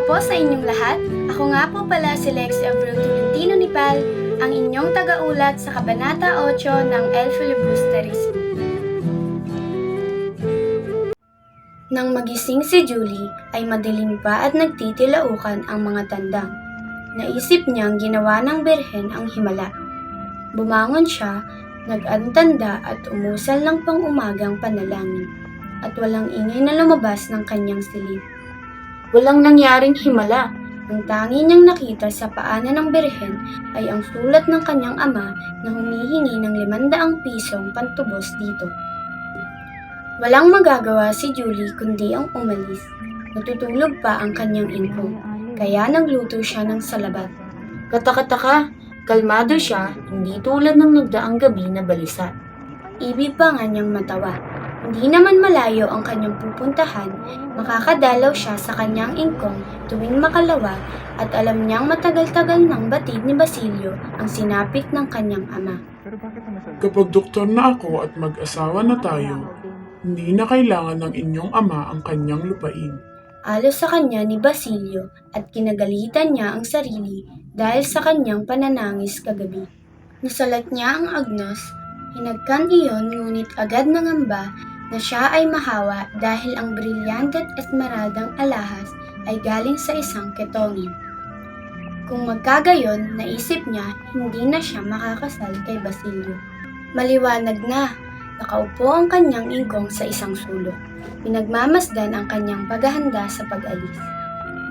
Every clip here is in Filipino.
po sa inyong lahat. Ako nga po pala si Lex Abreu Tolentino Nipal, ang inyong tagaulat sa Kabanata 8 ng El Filibusterismo. Nang magising si Julie, ay madilim pa at nagtitilaukan ang mga tandang. Naisip niyang ginawa ng Birhen ang himala. Bumangon siya, nag-antanda at umusal ng pang-umagang panalangin, at walang ingay na lumabas ng kanyang silid. Walang nangyaring himala. Ang tangi niyang nakita sa paanan ng Birhen ay ang sulat ng kanyang ama na humihingi ng 500 pisong pantubos dito. Walang magagawa si Julie kundi ang umalis. Natutulog pa ang kanyang inko, kaya nagluto siya ng salabat. Katakataka, kalmado siya, hindi tulad ng nagdaang gabi na balisa. Ibig pa nga niyang matawa. Hindi naman malayo ang kanyang pupuntahan, makakadalaw siya sa kanyang ingkong tuwing makalawa at alam niyang matagal-tagal ng batid ni Basilio ang sinapit ng kanyang ama. Kapag doktor na ako at mag-asawa na tayo, hindi na kailangan ng inyong ama ang kanyang lupain. Alos sa kanya ni Basilio at kinagalitan niya ang sarili dahil sa kanyang pananangis kagabi. Nasalat niya ang agnos, hinagkan iyon ngunit agad nangamba na siya ay mahawa dahil ang brilyante at esmeradang alahas ay galing sa isang ketongin. Kung magkagayon, naisip niya hindi na siya makakasal kay Basilio. Maliwanag na, nakaupo ang kanyang ingkong sa isang sulok. Pinagmamasdan ang kanyang paghahanda sa pag-alis.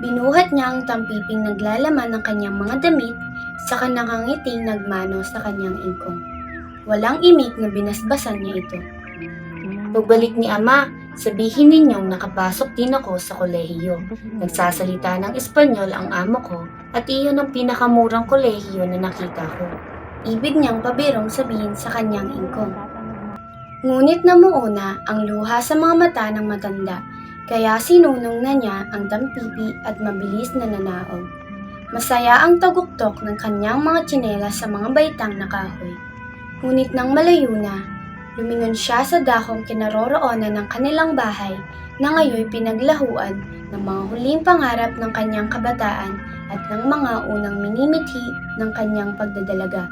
Binuhat niya ang tampiping naglalaman ng kanyang mga damit, saka nakangiting nagmano sa kanyang ingkong. Walang imik na binasbasan niya ito. Pagbalik ni Ama, sabihin ninyong nakapasok din ako sa kolehiyo. Nagsasalita ng Espanyol ang amo ko at iyon ang pinakamurang kolehiyo na nakita ko. Ibig niyang pabirong sabihin sa kanyang ingkong. Ngunit namuuna ang luha sa mga mata ng matanda, kaya sinunong na niya ang tampipi at mabilis na nanaog. Masaya ang taguktok ng kanyang mga tsinelas sa mga baitang na kahoy. Ngunit nang malayo na, lumingon siya sa dakong kinaroroonan ng kanilang bahay na ngayon pinaglahuan ng mga huling pangarap ng kanyang kabataan at ng mga unang minimithi ng kanyang pagdadalaga.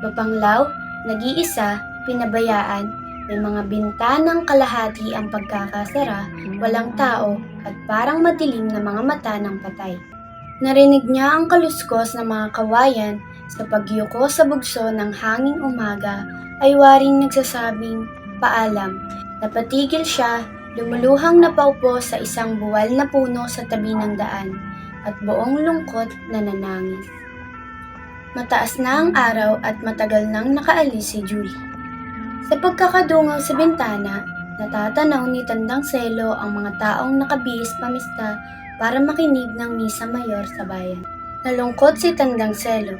Mapanglaw, nag-iisa, pinabayaan, may mga bintanang kalahati ang pagkakasara, walang tao at parang madilim na mga mata ng patay. Narinig niya ang kaluskos ng mga kawayan sa pagyuko sa bugso ng hanging umaga ay waring nagsasabing paalam. Napatigil siya, lumuluhang napaupo sa isang buwal na puno sa tabi ng daan at buong lungkot na nanangis. Mataas na ang araw at matagal nang nakaalis si Julie. Sa pagkakadungaw sa bintana, natatanaw ni Tandang Selo ang mga taong nakabihis pamista para makinig ng misa mayor sa bayan. Nalungkot si Tandang Selo.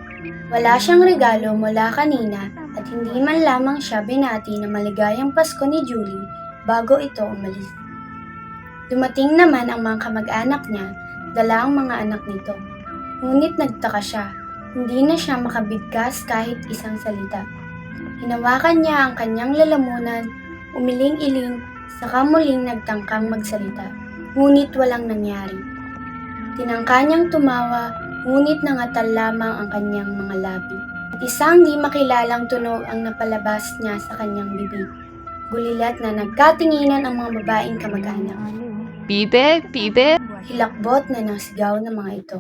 Wala siyang regalo mula kanina at hindi man lamang siya binati na maligayang Pasko ni Julie bago ito umalis. Dumating naman ang mga kamag-anak niya, dala ang mga anak nito. Ngunit nagtaka siya, hindi na siya makabigkas kahit isang salita. Hinawakan niya ang kanyang lalamunan, umiling-iling, saka muling nagtangkang magsalita. Ngunit walang nangyari. Tinangka niyang tumawa, ngunit nangatal lamang ang kanyang mga labi. At isang di makilalang tunog ang napalabas niya sa kanyang bibig. Gulilat na nagkatinginan ang mga babaeng kamag-anak. Pide, pide. Hilakbot na nasigaw ng mga ito.